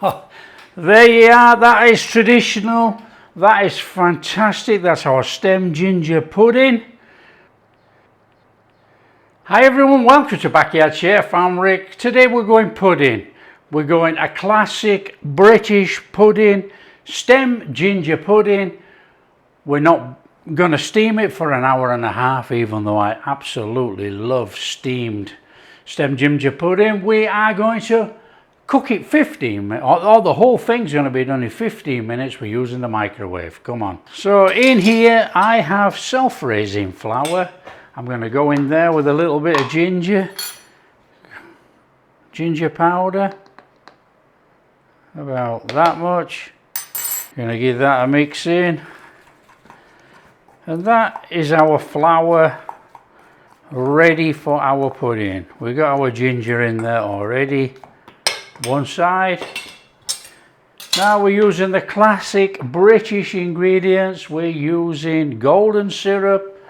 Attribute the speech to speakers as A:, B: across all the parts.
A: There you are, that is traditional, that is fantastic, that's our stem ginger pudding. Hi everyone, welcome to Backyard Chef, I'm Rick. Today we're going pudding. We're going a classic British pudding, stem ginger pudding. We're not going to steam it for an hour and a half, even though I absolutely love steamed stem ginger pudding. We are going to cook it 15 minutes, or the whole thing's going to be done in 15 minutes. We're using the microwave. Come on. So in here I have self-raising flour. I'm going to go in there with a little bit of ginger powder, about that much. Going to give that a mix in, and that is our flour ready for our pudding. We got our ginger in there already. One side. Now we're using the classic British ingredients. We're using golden syrup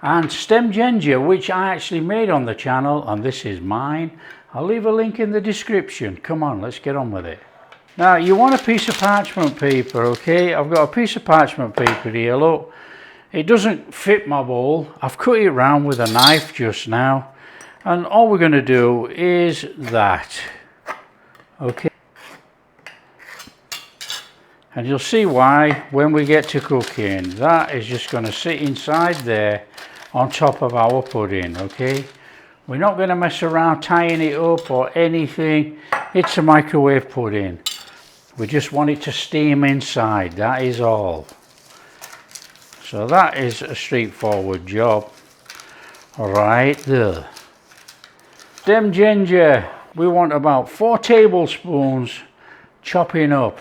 A: and stem ginger, which I actually made on the channel, and this is mine. I'll leave a link in the description. Come on, let's get on with it. Now you want a piece of parchment paper, okay? I've got a piece of parchment paper here, look. It doesn't fit my bowl. I've cut it round with a knife just now, and all we're going to do is that. Okay, and you'll see why when we get to cooking. That is just going to sit inside there on top of our pudding. Okay, we're not going to mess around tying it up or anything. It's a microwave pudding. We just want it to steam inside, that is all. So that is a straightforward job right there. Stem ginger, we want about 4 tablespoons chopping up,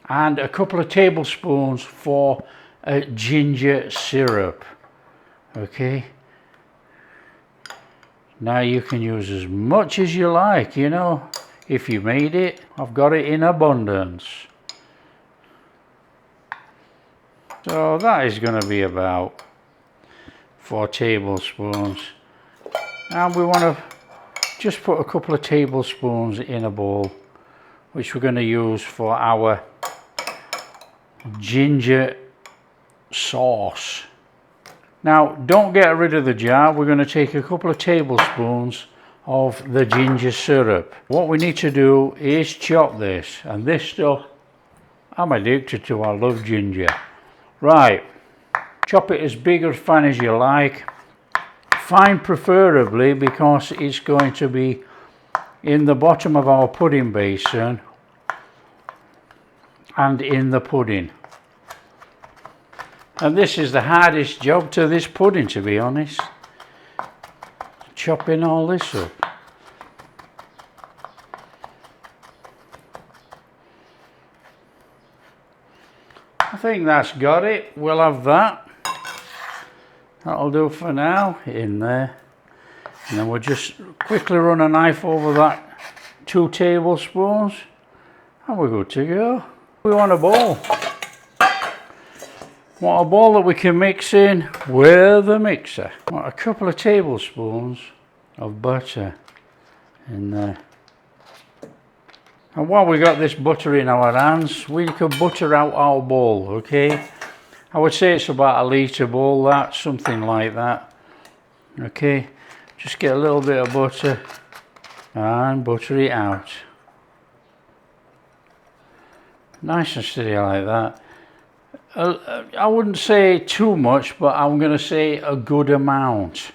A: and a couple of tablespoons for ginger syrup. Okay, now you can use as much as you like, you know, if you made it. I've got it in abundance. So that is going to be about 4 tablespoons, and we want to just put a couple of tablespoons in a bowl, which we're going to use for our ginger sauce. Now don't get rid of the jar. We're going to take a couple of tablespoons of the ginger syrup. What we need to do is chop this, and this stuff I'm addicted to. I love ginger. Right, chop it as big or fine as you like. Fine preferably, because it's going to be in the bottom of our pudding basin and in the pudding. And this is the hardest job to this pudding, to be honest. Chopping all this up. I think that's got it. We'll have that. That'll do for now in there. And then we'll just quickly run a knife over that 2 tablespoons and we're good to go. We want a bowl. Want a bowl that we can mix in with a mixer. Want a couple of tablespoons of butter in there. And while we got this butter in our hands, we could butter out our bowl, okay? I would say it's about a litre bowl, that, something like that. Okay, just get a little bit of butter and butter it out. Nice and steady like that. I wouldn't say too much, but I'm going to say a good amount,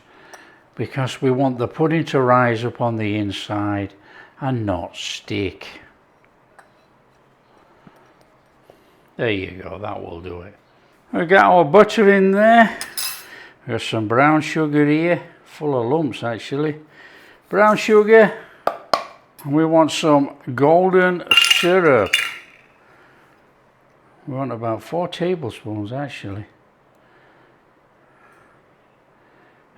A: because we want the pudding to rise up on the inside and not stick. There you go, that will do it. We've got our butter in there. We've got some brown sugar here, full of lumps actually. Brown sugar, and we want some golden syrup. We want about 4 tablespoons actually.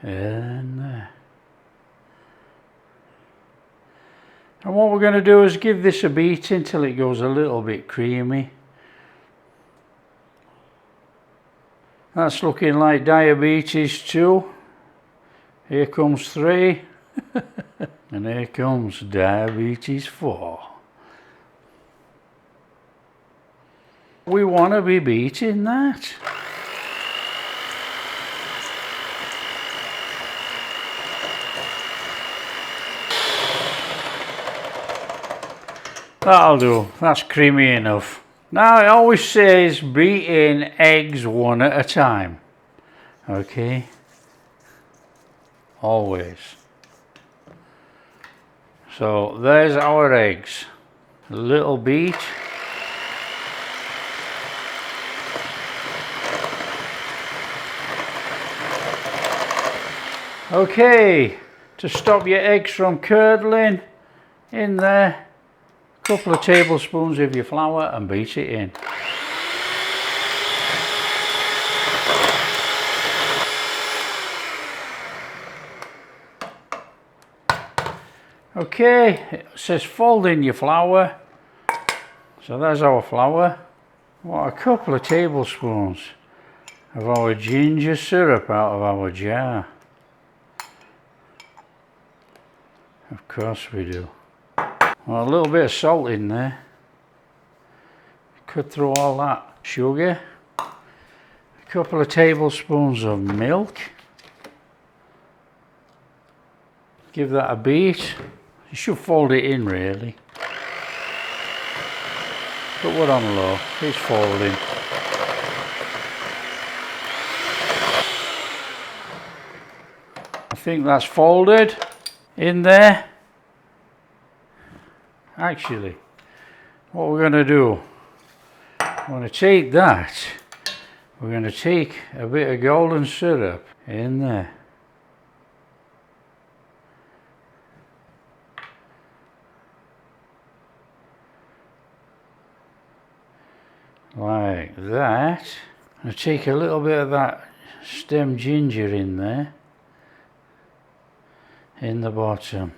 A: And there. And what we're going to do is give this a beat until it goes a little bit creamy. That's looking like diabetes 2. Here comes 3. And here comes diabetes 4. We want to be beating that. That'll do, that's creamy enough. Now it always says beat in eggs one at a time. Okay, always. So there's our eggs. A little beat. Okay, to stop your eggs from curdling, in there, a couple of tablespoons of your flour and beat it in. Okay, it says fold in your flour. So there's our flour. What, a couple of tablespoons of our ginger syrup out of our jar. Of course we do. Well, a little bit of salt in there. Cut through all that sugar. A couple of tablespoons of milk. Give that a beat. You should fold it in really. But we're on low, it's folding. I think that's folded in there. Actually, what we're going to do, we're going to take that, we're going to take a bit of golden syrup in there. Like that. I'm going to take a little bit of that stem ginger in there, in the bottom.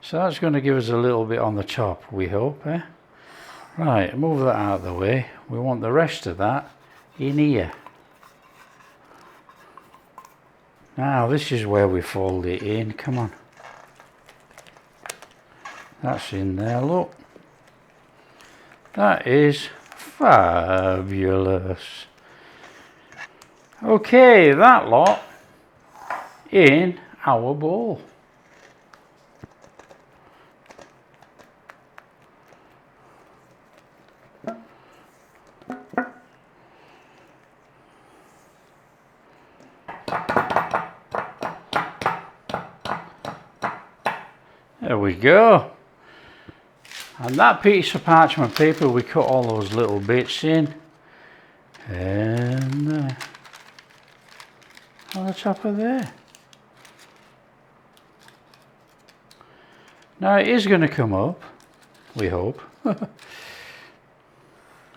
A: So that's going to give us a little bit on the top, we hope, eh? Right, move that out of the way. We want the rest of that in here. Now this is where we fold it in, come on. That's in there, look. That is fabulous. Okay, that lot in our bowl. There we go. And that piece of parchment paper, we cut all those little bits in. And on the top of there. Now it is going to come up, we hope. There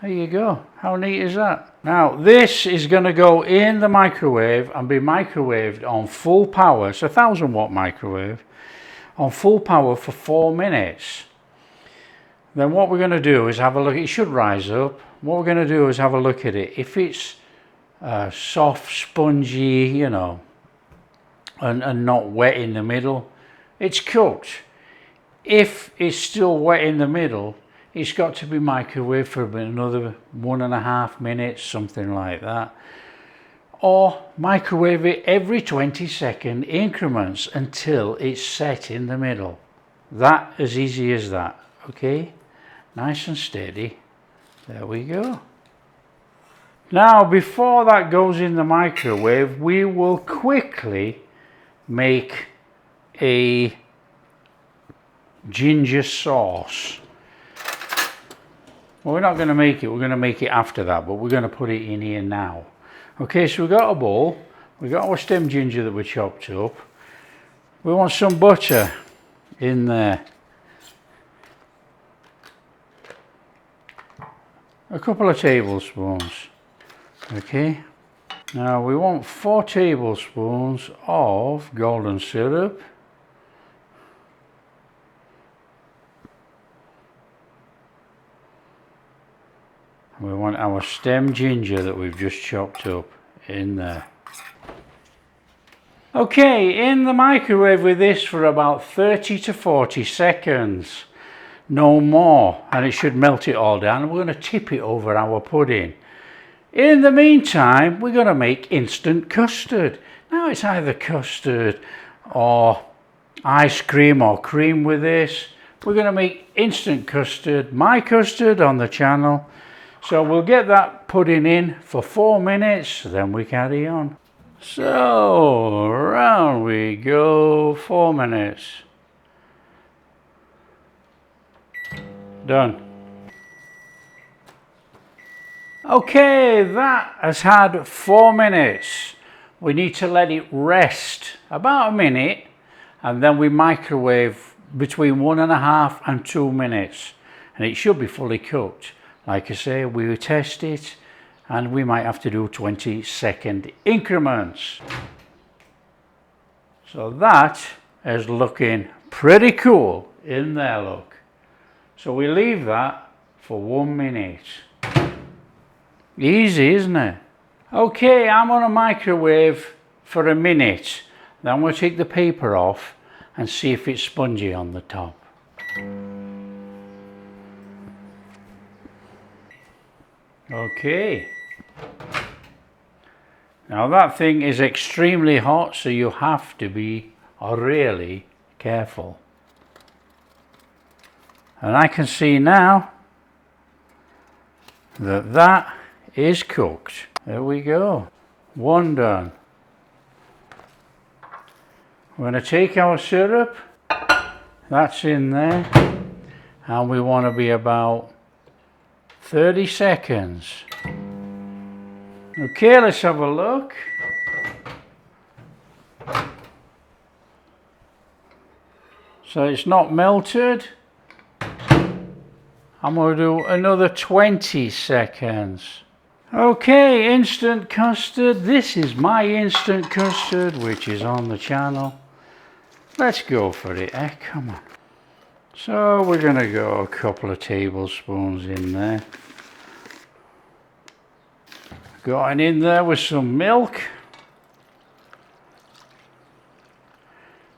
A: you go. How neat is that? Now this is going to go in the microwave and be microwaved on full power. It's a 1000-watt microwave. On full power for 4 minutes. Then what we're going to do is have a look. It should rise up. What we're going to do is have a look at it. If it's soft, spongy, you know, and not wet in the middle, it's cooked. If it's still wet in the middle, it's got to be microwaved for another 1.5 minutes, something like that. Or microwave it every 20-second increments until it's set in the middle. That as easy as that, okay? Nice and steady. There we go. Now before that goes in the microwave, we will quickly make a ginger sauce. Well, we're not going to make it, we're going to make it after that, but we're going to put it in here now. Okay, so we've got a bowl, we've got our stem ginger that we chopped up. We want some butter in there. A couple of tablespoons. Okay, now we want 4 tablespoons of golden syrup. We want our stem ginger that we've just chopped up in there. Okay, in the microwave with this for about 30 to 40 seconds. no more, and it should melt it all down. We're going to tip it over our pudding. In the meantime, we're going to make instant custard. Now it's either custard or ice cream or cream with this. We're going to make instant custard, my custard on the channel. So we'll get that pudding in for 4 minutes, then we carry on. So round we go, 4 minutes. Done. Okay, that has had 4 minutes. We need to let it rest about a minute, and then we microwave between 1.5 and 2 minutes, and it should be fully cooked. Like I say, we will test it, and we might have to do 20-second increments. So that is looking pretty cool in there, look. So we leave that for 1 minute. Easy, isn't it? Okay, I'm on a microwave for a minute. Then we'll take the paper off and see if it's spongy on the top. Okay. Now that thing is extremely hot, so you have to be really careful. And I can see now that that is cooked. There we go. One done. We're going to take our syrup. That's in there. And we want to be about 30 seconds. Okay, let's have a look. So it's not melted. I'm going to do another 20 seconds. Okay, instant custard. This is my instant custard, which is on the channel. Let's go for it, come on. So we're going to go a couple of tablespoons in there. Going in there with some milk.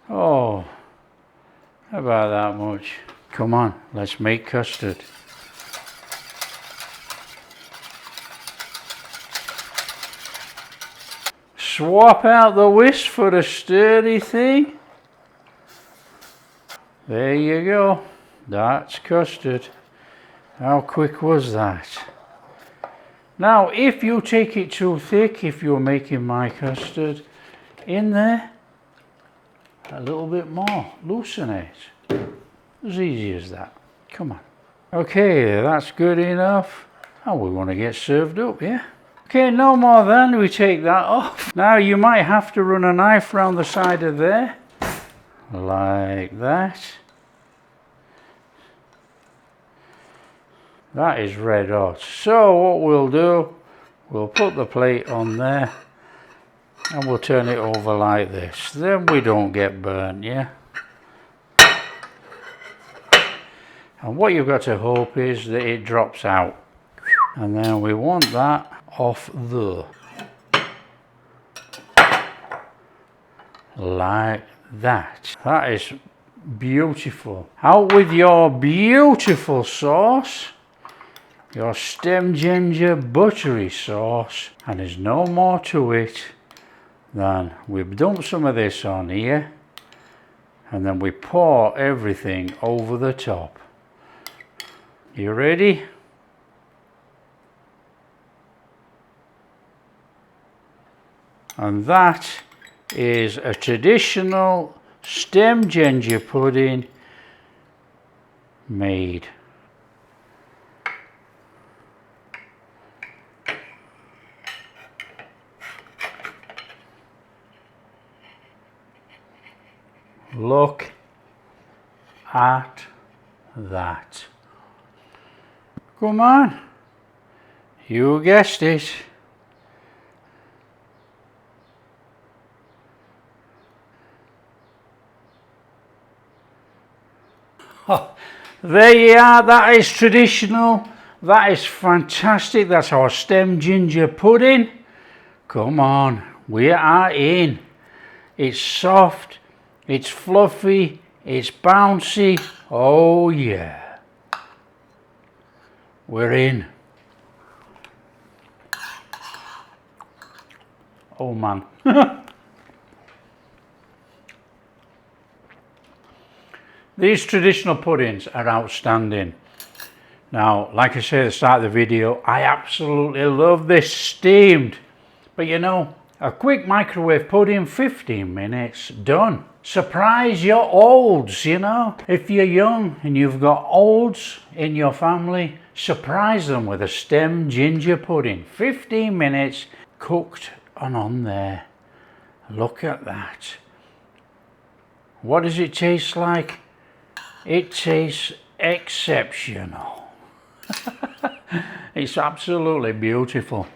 A: Oh, about that much. Come on, let's make custard. Swap out the whisk for the sturdy thing. There you go. That's custard. How quick was that? Now, if you take it too thick, if you're making my custard, in there, a little bit more, loosen it. As easy as that. Come on. Okay, that's good enough. And we want to get served up, yeah? Okay, no more then, we take that off. Now you might have to run a knife round the side of there, like that. That is red hot. So what we'll do, we'll put the plate on there and we'll turn it over like this. Then we don't get burnt, yeah? And what you've got to hope is that it drops out. And then we want that off there. Like that. That is beautiful. Out with your beautiful sauce. Your stem ginger buttery sauce. And there's no more to it than we dump some of this on here. And then we pour everything over the top. You ready? And that is a traditional stem ginger pudding made. Look at that. Come on. You guessed it. Oh, there you are, that is traditional, that is fantastic, that's our stem ginger pudding. Come on, we are in. It's soft, it's fluffy, it's bouncy, oh yeah. We're in. Oh man. These traditional puddings are outstanding. Now, like I said at the start of the video, I absolutely love this steamed. But you know, a quick microwave pudding, 15 minutes, done. Surprise your olds, you know. If you're young and you've got olds in your family, surprise them with a stem ginger pudding. 15 minutes, cooked and on there. Look at that. What does it taste like? It tastes exceptional. It's absolutely beautiful.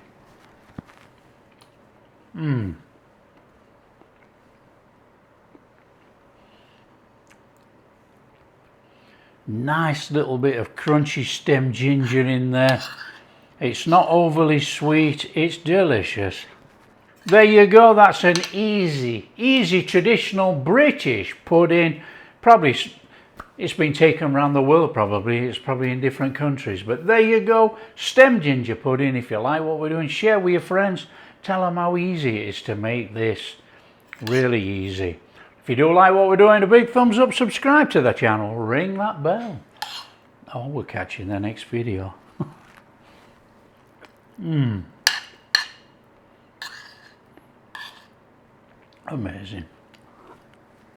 A: Nice little bit of crunchy stem ginger in there. It's not overly sweet, it's delicious. There you go, that's an easy traditional British pudding. Probably it's been taken around the world probably, it's probably in different countries. But there you go, stem ginger pudding. If you like what we're doing, share with your friends. Tell them how easy it is to make this. Really easy. If you do like what we're doing, a big thumbs up, subscribe to the channel, ring that bell. Oh, we'll catch you in the next video. Amazing.